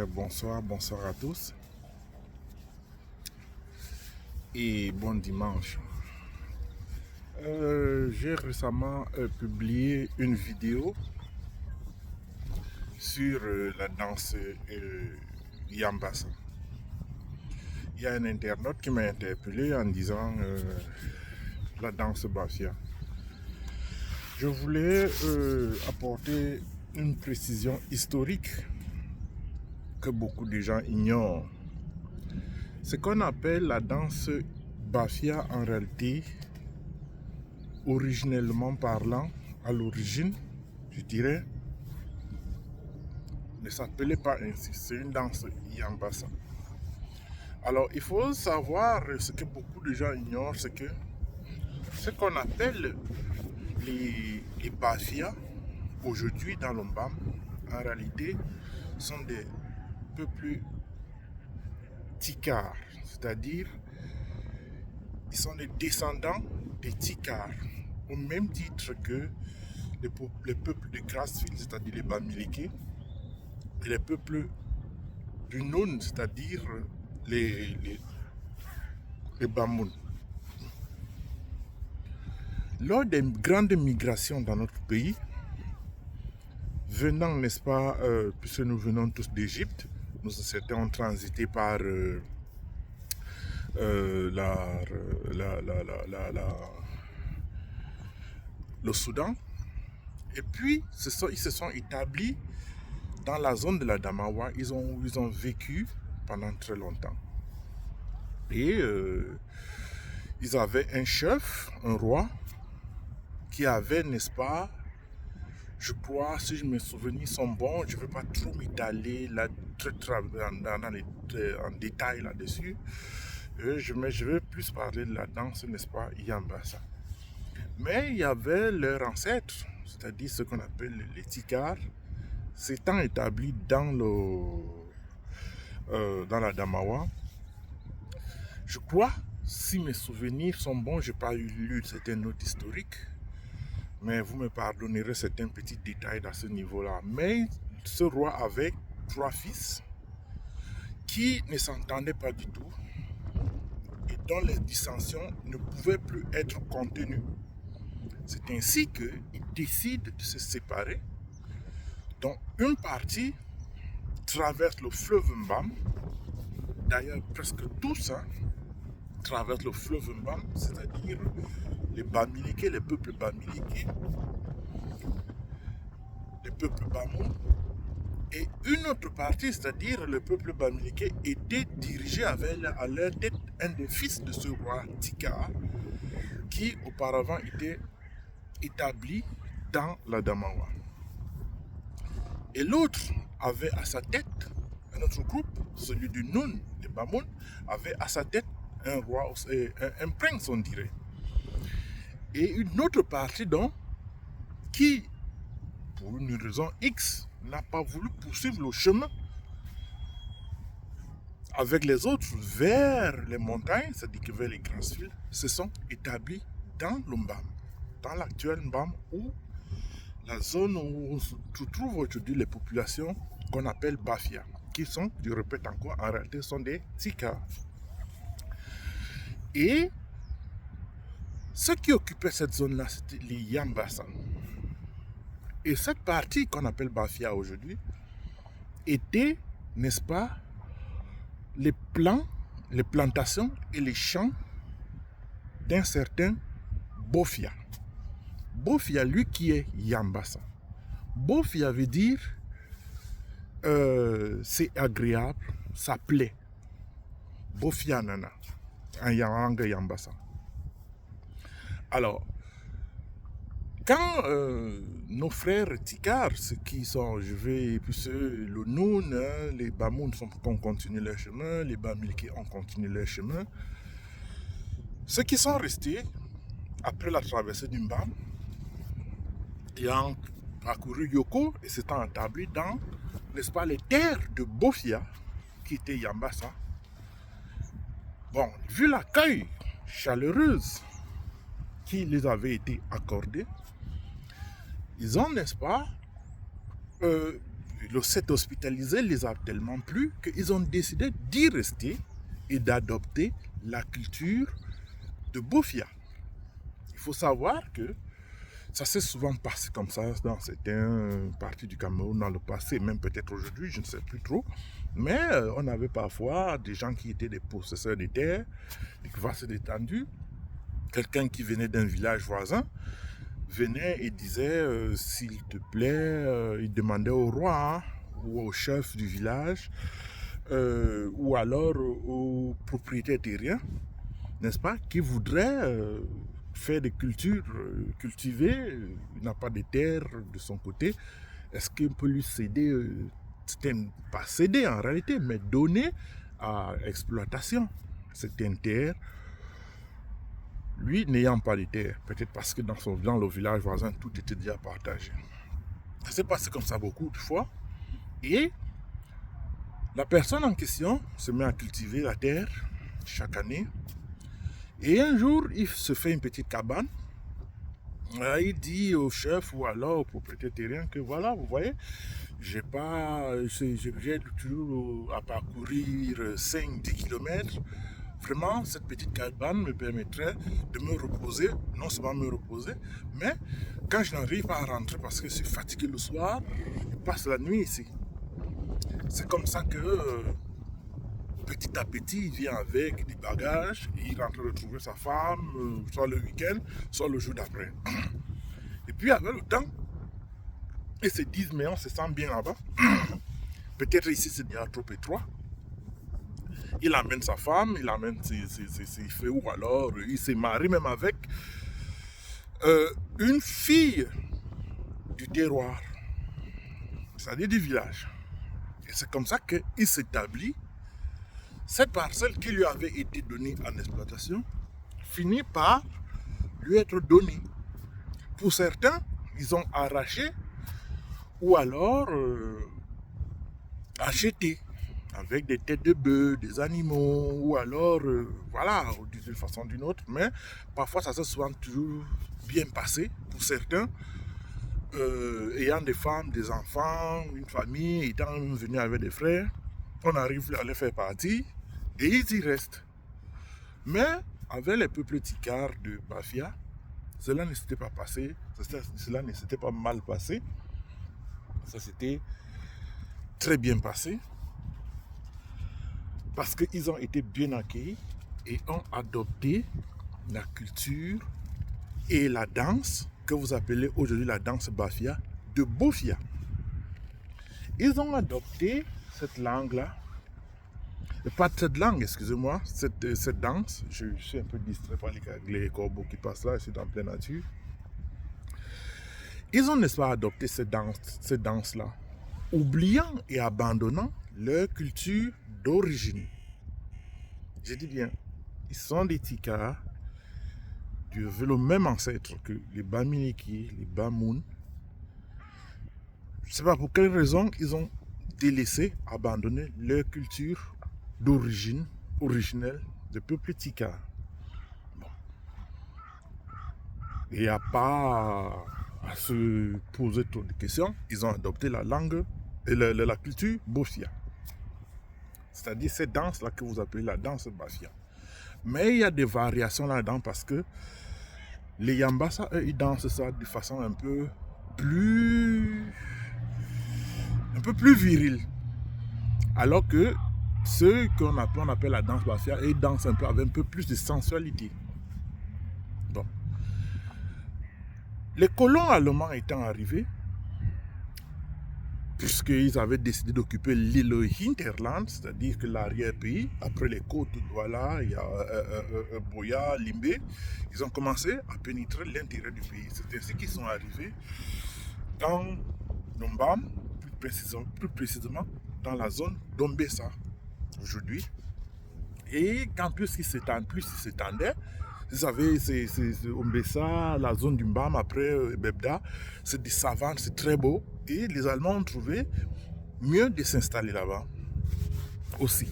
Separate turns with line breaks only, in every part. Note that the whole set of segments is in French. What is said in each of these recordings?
Bonsoir à tous et bon dimanche. J'ai récemment publié une vidéo sur la danse Yambassa. Il y a un internaute qui m'a interpellé en disant la danse Bafia. Je voulais apporter une précision historique que beaucoup de gens ignorent. Ce qu'on appelle la danse Bafia, en réalité, originellement parlant, à l'origine, je dirais, ne s'appelait pas ainsi. C'est une danse Yambassa. Alors, il faut savoir ce que beaucoup de gens ignorent, c'est que ce qu'on appelle les Bafia, aujourd'hui dans l'Ombam, en réalité, sont des peuples Tikars, c'est-à-dire ils sont les descendants des Tikars, au même titre que les peuples de Grassfield, c'est-à-dire les Bamileke, et les peuples du Noun, c'est-à-dire les Bamoun. Lors des grandes migrations dans notre pays, venant, n'est-ce pas, puisque nous venons tous d'Égypte, certains ont transité par le Soudan, et puis ils se sont établis dans la zone de la Damawa. Ils ont vécu pendant très longtemps. Et ils avaient un chef, un roi, qui avait, n'est-ce pas, je crois, si mes souvenirs sont bons, je ne vais pas trop m'étaler là, en détail là-dessus. Je vais plus parler de la danse, n'est-ce pas, Yambassa. Mais il y avait leurs ancêtres, c'est-à-dire ce qu'on appelle les Tikars, s'étant établis dans la Damawa. Je crois, si mes souvenirs sont bons, je n'ai pas lu certaines notes historiques, mais vous me pardonnerez certains petits détails à ce niveau-là. Mais ce roi avait 3 fils qui ne s'entendaient pas du tout et dont les dissensions ne pouvaient plus être contenues. C'est ainsi qu'ils décident de se séparer, dont une partie traverse le fleuve Mbam. D'ailleurs, presque tous traversent le fleuve Mbam, c'est-à-dire les Bamileke, les peuples Bamileke, les peuples Bamoun. Et une autre partie, c'est-à-dire le peuple Bamileke, était dirigé avec à leur tête un des fils de ce roi Tika, qui auparavant était établi dans la Damawa. Et l'autre avait à sa tête, un autre groupe, celui du Noun, des Bamoun, avait à sa tête un roi, un prince, on dirait. Et une autre partie, donc, qui, pour une raison X, n'a pas voulu poursuivre le chemin avec les autres vers les montagnes, c'est-à-dire que vers les Grassfield, se sont établis dans l'Ombam, dans l'actuel Mbam, où la zone où se trouvent aujourd'hui les populations qu'on appelle Bafia, qui sont, je répète encore, en réalité sont des Tikars. Et ceux qui occupaient cette zone-là, c'était les Yambassa. Et cette partie qu'on appelle Bafia aujourd'hui était, n'est-ce pas, les plantations et les champs d'un certain Bofia. Bofia, lui, qui est Yambassa. Bofia veut dire c'est agréable, ça plaît. Bofia nana, en langue Yambassa. Alors, quand nos frères Tikars, ceux qui sont, le Noun, les Bamoun ont continué leur chemin, les Bamileke ont continué leur chemin, ceux qui sont restés, après la traversée du Mbam, ayant parcouru Yoko et s'étant établis dans, n'est-ce pas, les terres de Bofia, qui était Yambassa. Bon, vu l'accueil chaleureuse qui les avait été accordé, ils ont, n'est-ce pas, le set hospitalisé les a tellement plu qu'ils ont décidé d'y rester et d'adopter la culture de Bofia. Il faut savoir que ça s'est souvent passé comme ça dans certaines parties du Cameroun dans le passé, même peut-être aujourd'hui, je ne sais plus trop. Mais on avait parfois des gens qui étaient des possesseurs de terres, des vastes étendues. Quelqu'un qui venait d'un village voisin venait et disait s'il te plaît, il demandait au roi ou au chef du village ou alors au propriétaire terrien, n'est-ce pas, qui voudrait faire des cultures, cultiver, il n'a pas de terre de son côté, est-ce qu'on peut lui céder, c'était pas céder en réalité, mais donner à exploitation certaines terres, lui n'ayant pas de terre, peut-être parce que dans le village voisin, tout était déjà partagé. Ça s'est passé comme ça beaucoup de fois, et la personne en question se met à cultiver la terre chaque année. Et un jour, il se fait une petite cabane. Il dit au chef ou alors au propriétaire terrien que voilà, vous voyez, j'ai toujours à parcourir 5-10 km. Vraiment, cette petite cabane me permettrait de me reposer, non seulement me reposer, mais quand je n'arrive pas à rentrer parce que je suis fatigué le soir, je passe la nuit ici. C'est comme ça que petit à petit, il vient avec des bagages, et il rentre retrouver sa femme, soit le week-end, soit le jour d'après. Et puis avec le temps, ils se disent, mais on se sent bien là-bas. Peut-être ici c'est déjà trop étroit. Il amène sa femme, il amène ses feux, ou alors il se marie même avec une fille du terroir, c'est-à-dire du village. Et c'est comme ça qu'il s'établit. Cette parcelle qui lui avait été donnée en exploitation finit par lui être donnée. Pour certains, ils ont arraché ou alors acheté avec des têtes de bœuf, des animaux, ou alors, voilà, d'une façon ou d'une autre. Mais parfois, ça s'est souvent toujours bien passé pour certains, ayant des femmes, des enfants, une famille, étant venus avec des frères. On arrive à les faire partie et ils y restent. Mais avec les peuples ticards de Bafia, cela ne s'était pas passé, cela ne s'était pas mal passé, ça s'était très bien passé, parce qu'ils ont été bien accueillis et ont adopté la culture et la danse que vous appelez aujourd'hui la danse Bafia de Bofia. Ils ont adopté cette langue-là, pas cette langue, excusez-moi, cette danse. Je suis un peu distrait par les corbeaux qui passent là, je suis en pleine nature. Ils ont, n'est-ce pas, adopté cette danse-là, oubliant et abandonnant leur culture d'origine. Je dis bien, ils sont des Tikara, qui avaient le même ancêtre que les Baminiki, les Bamoun. Je ne sais pas pour quelle raison ils ont délaissé, abandonné leur culture d'origine, originelle des peuples Tikara. Bon. Il n'y a pas à se poser trop de questions. Ils ont adopté la langue et la culture Bofia. C'est-à-dire cette danse-là que vous appelez la danse Bafia. Mais il y a des variations là-dedans parce que les Yambassa, eux, ils dansent ça de façon un peu plus virile. Alors que ceux qu'on appelle la danse Bafia, ils dansent un peu avec un peu plus de sensualité. Bon. Les colons allemands étant arrivés, puisqu'ils avaient décidé d'occuper l'île Hinterland, c'est-à-dire que l'arrière-pays, après les côtes, voilà, il y a Boya, Limbé, ils ont commencé à pénétrer l'intérieur du pays. C'est ainsi qu'ils sont arrivés dans Nombam, plus précisément dans la zone d'Ombessa, aujourd'hui. Et quand plus ils s'étendaient, vous savez, c'est Ombessa, la zone du Mbam, après Bebda, c'est des savanes, c'est très beau. Et les Allemands ont trouvé mieux de s'installer là-bas aussi.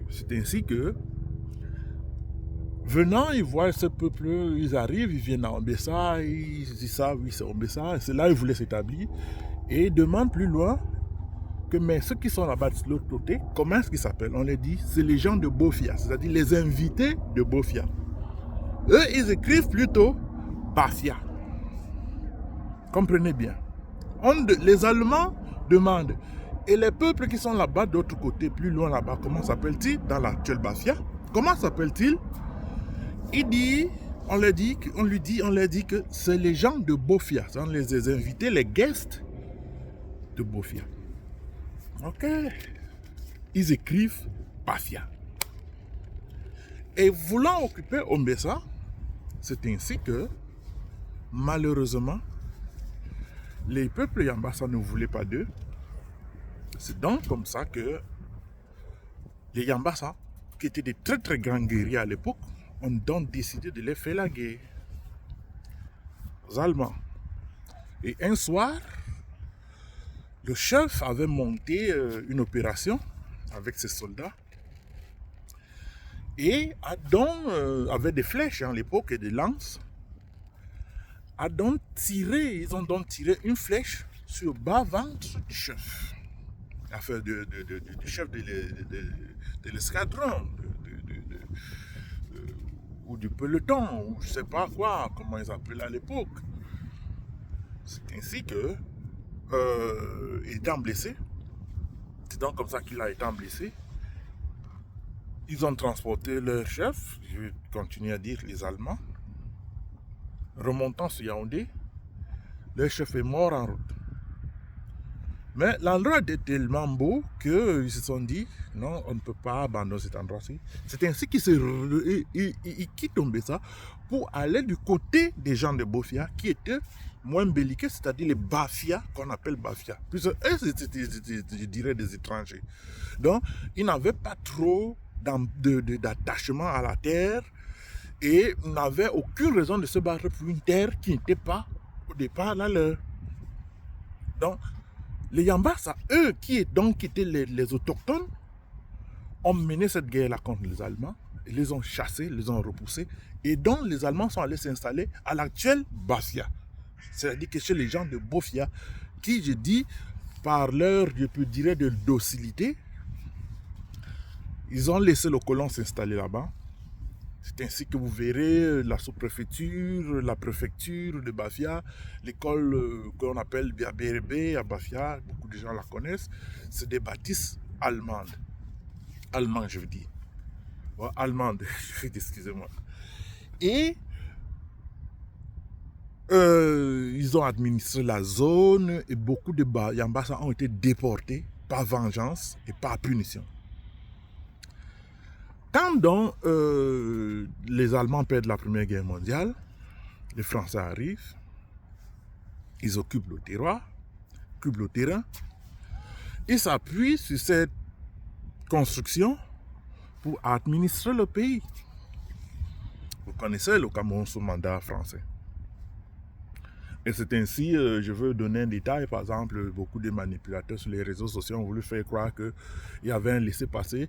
C'est ainsi que Venant, ils voient ce peuple, ils arrivent, ils viennent à Ombessa, ils savent, oui, c'est Ombessa, c'est là qu'ils voulaient s'établir. Et ils demandent plus loin que, mais ceux qui sont là-bas de l'autre côté, comment est-ce qu'ils s'appellent? On les dit, c'est les gens de Bofia, c'est-à-dire les invités de Bofia. Eux, ils écrivent plutôt Bafia. Comprenez bien. Les Allemands demandent, et les peuples qui sont là-bas, de l'autre côté, plus loin là-bas, comment s'appellent-ils dans l'actuelle Bafia? Comment s'appellent-ils? Il dit, on leur dit que c'est les gens de Bofia, c'est les invités, les guests de Bofia. Ok. Ils écrivent Bafia. Et voulant occuper Ombessa, c'est ainsi que, malheureusement, les peuples Yambassa ne voulaient pas d'eux. C'est donc comme ça que les Yambassa, qui étaient des très très grands guerriers à l'époque, ont donc décidé de les faire la guerre aux Allemands. Et un soir, le chef avait monté une opération avec ses soldats. Et Adon avait des flèches à l'époque et des lances. Ils ont donc tiré une flèche sur le bas-ventre du chef. Enfin, du chef de l'escadron, ou du peloton, ou je ne sais pas quoi, comment ils appelaient à l'époque. C'est ainsi que, étant blessé, c'est donc comme ça qu'il a été blessé. Ils ont transporté leur chef, je vais continuer à dire les Allemands, remontant sur Yaoundé, leur chef est mort en route. Mais l'endroit était tellement beau qu'ils se sont dit, non, on ne peut pas abandonner cet endroit-ci. C'est ainsi qu'ils quittent Ombessa pour aller du côté des gens de Bofia qui étaient moins belliqueux, c'est-à-dire les Bafia, qu'on appelle Bafia. Puisque eux, c'était, je dirais, des étrangers. Donc, ils n'avaient pas trop d'attachement à la terre et n'avaient aucune raison de se battre pour une terre qui n'était pas au départ la leur. Donc, les Yambassa, eux qui étaient les autochtones, ont mené cette guerre-là contre les Allemands, ils les ont chassés, les ont repoussés, et donc les Allemands sont allés s'installer à l'actuelle Bafia. C'est-à-dire que chez les gens de Bofia, qui, je dis, par leur, je peux dire, de docilité, ils ont laissé le colon s'installer là-bas. C'est ainsi que vous verrez la sous-préfecture, la préfecture de Bafia, l'école qu'on appelle Biabérébé à Bafia, beaucoup de gens la connaissent, c'est des bâtisses allemandes. Allemandes, je veux dire. Ouais, allemandes, excusez-moi. Et ils ont administré la zone et beaucoup de Yambassa ont été déportés par vengeance et par punition. Quand donc les Allemands perdent la Première Guerre mondiale, les Français arrivent, ils occupent le terrain, ils s'appuient sur cette construction pour administrer le pays. Vous connaissez le Cameroun sous mandat français. Et c'est ainsi, je veux donner un détail, par exemple, beaucoup de manipulateurs sur les réseaux sociaux ont voulu faire croire qu'il y avait un laissez-passer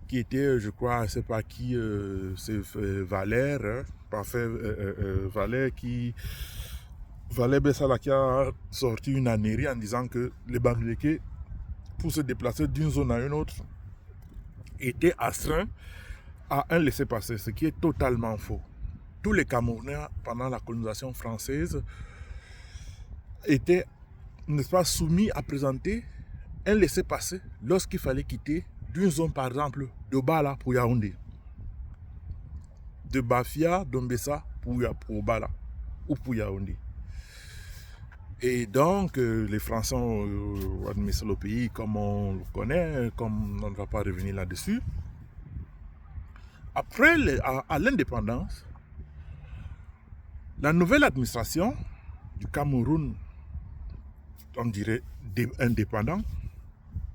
qui était, je crois, je ne sais pas qui, c'est Valère, hein, parfait, Valère Bessala qui a sorti une annerie en disant que les Bangladesh, pour se déplacer d'une zone à une autre, étaient astreints à un laissez-passer, ce qui est totalement faux. Tous les Camerounais, pendant la colonisation française, étaient, n'est-ce pas, soumis à présenter un laissez-passer lorsqu'il fallait quitter d'une zone, par exemple, de Bala pour Yaoundé, de Bafia, d'Ombessa pour Bala ou pour Yaoundé. Et donc, les Français ont administré le pays comme on le connaît, comme on ne va pas revenir là-dessus. Après, à l'indépendance, la nouvelle administration du Cameroun, on dirait indépendant,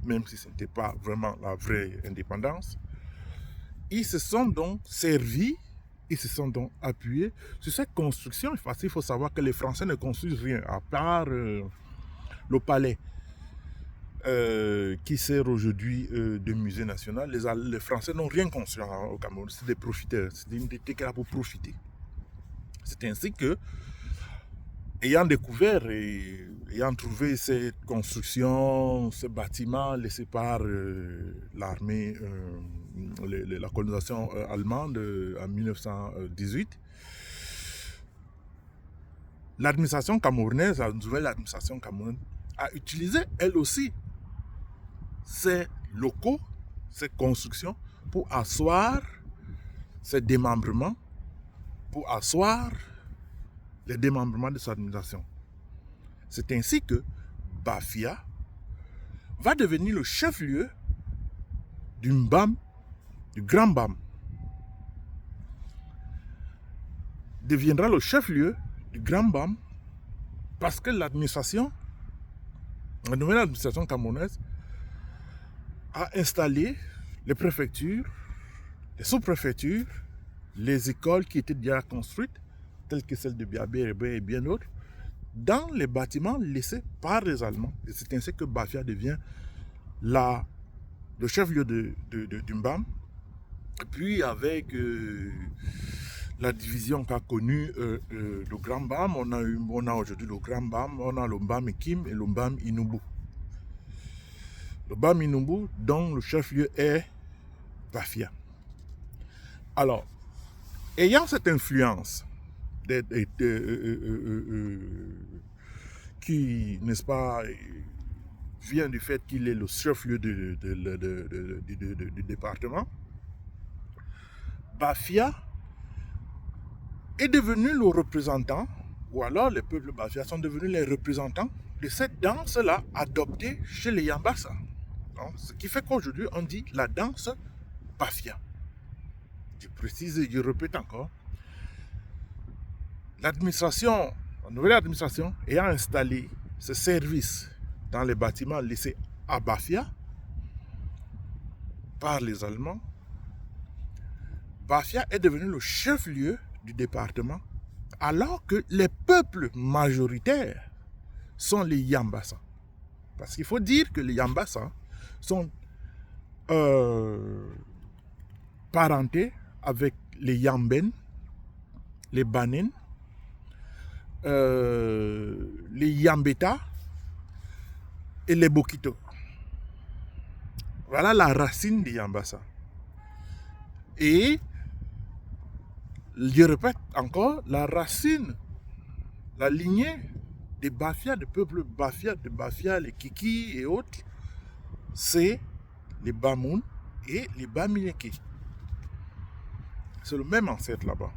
même si ce n'était pas vraiment la vraie indépendance, ils se sont donc servis, ils se sont donc appuyés sur cette construction. Il faut savoir que les Français ne construisent rien, à part le palais. qui sert aujourd'hui de musée national. Les Français n'ont rien construit au Cameroun, c'est des profiteurs, c'est une unité qui est là pour profiter. C'est ainsi que, ayant découvert et ayant trouvé ces constructions, ces bâtiments laissés par l'armée, la colonisation allemande en 1918, l'administration camerounaise, la nouvelle administration camerounaise, a utilisé elle aussi ces locaux, ces constructions pour asseoir ces démembrements, pour asseoir les démembrements de sa administration. C'est ainsi que Bafia va devenir le chef-lieu du Mbam, du Grand Mbam. Deviendra le chef-lieu du Grand Mbam parce que l'administration, la nouvelle administration camerounaise, a installé les préfectures, les sous-préfectures, les écoles qui étaient déjà construites, telles que celle de Biabé et bien d'autres, dans les bâtiments laissés par les Allemands. Et c'est ainsi que Bafia devient le chef-lieu du Mbam. Et puis avec la division qu'a connue le Grand Mbam, on a aujourd'hui le Grand Mbam, on a le Mbam Ekim et le Mbam Inubu. Le Mbam Inubu, dont le chef-lieu est Bafia. Alors, ayant cette influence qui, n'est-ce pas, vient du fait qu'il est le chef-lieu du département, Bafia est devenu le représentant, ou alors les peuples Bafia sont devenus les représentants de cette danse-là adoptée chez les Yambassa. Donc, ce qui fait qu'aujourd'hui, on dit la danse Bafia. Je précise et je répète encore. L'administration, la nouvelle administration, ayant installé ce service dans les bâtiments laissés à Bafia par les Allemands, Bafia est devenu le chef-lieu du département, alors que les peuples majoritaires sont les Yambassa. Parce qu'il faut dire que les Yambassa sont parentés avec les Yamben, les Banen, les Yambeta et les Bokito. Voilà la racine des Yambassa. Et je répète encore, la racine, la lignée des Bafia, des peuples Bafia, de Bafia, les Kiki et autres, c'est les Bamoun et les Bamileke. C'est le même ancêtre là-bas.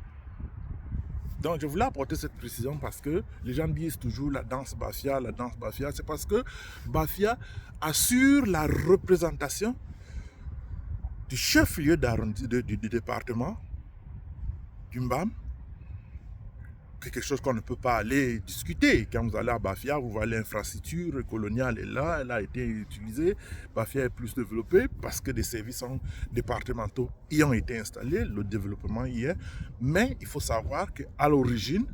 Donc je voulais apporter cette précision parce que les gens disent toujours la danse Bafia, c'est parce que Bafia assure la représentation du chef-lieu du département, du Mbam, quelque chose qu'on ne peut pas aller discuter. Quand vous allez à Bafia, vous voyez l'infrastructure coloniale est là, elle a été utilisée. Bafia est plus développée parce que des services départementaux y ont été installés, le développement y est. Mais il faut savoir qu'à l'origine,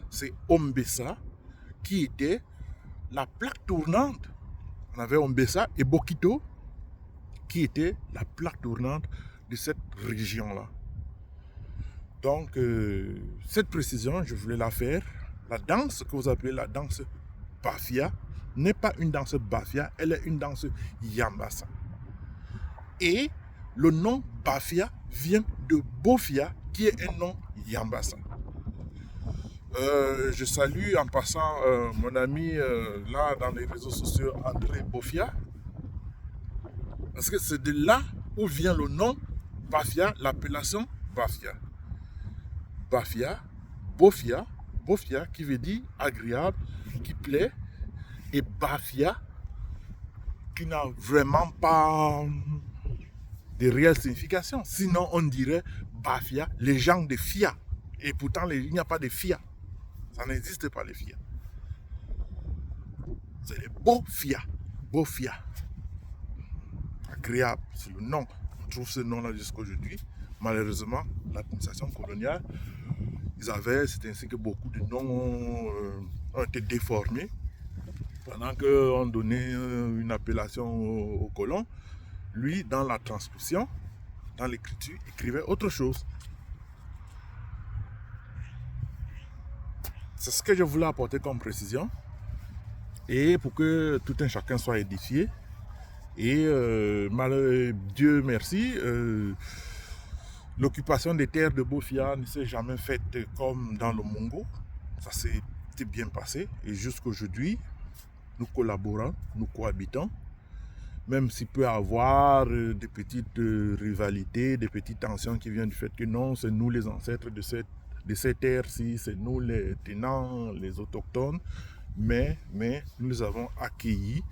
c'est Ombessa qui était la plaque tournante. On avait Ombessa et Bokito qui était la plaque tournante de cette région-là. Donc, cette précision, je voulais la faire. La danse que vous appelez la danse Bafia n'est pas une danse Bafia, elle est une danse Yambassa. Et le nom Bafia vient de Bofia, qui est un nom Yambassa. Je salue en passant mon ami là dans les réseaux sociaux, André Bofia, parce que c'est de là où vient le nom Bafia, l'appellation Bafia. Bafia, Bofia, Bofia qui veut dire agréable, qui plaît, et Bafia qui n'a vraiment pas de réelle signification. Sinon on dirait Bafia, les gens de Fia. Et pourtant il n'y a pas de Fia. Ça n'existe pas les Fia. C'est les Bofia. Bofia. Agréable, c'est le nom. On trouve ce nom-là jusqu'à aujourd'hui. Malheureusement, l'administration coloniale, c'est ainsi que beaucoup de noms ont été déformés. Pendant qu'on donnait une appellation aux colons, lui, dans la transcription, dans l'écriture, écrivait autre chose. C'est ce que je voulais apporter comme précision. Et pour que tout un chacun soit édifié. Et Dieu merci, l'occupation des terres de Bofia ne s'est jamais faite comme dans le Mongo. Ça s'est bien passé. Et jusqu'aujourd'hui, nous collaborons, nous cohabitons. Même s'il peut y avoir des petites rivalités, des petites tensions qui viennent du fait que non, c'est nous les ancêtres de cette terre-ci, c'est nous les tenants, les autochtones. Mais nous les avons accueillis.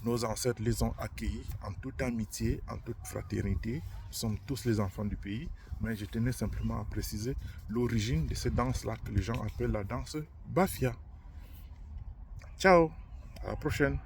Nos ancêtres les ont accueillis en toute amitié, en toute fraternité. Nous sommes tous les enfants du pays. Mais je tenais simplement à préciser l'origine de cette danse-là que les gens appellent la danse Bafia. Ciao, à la prochaine.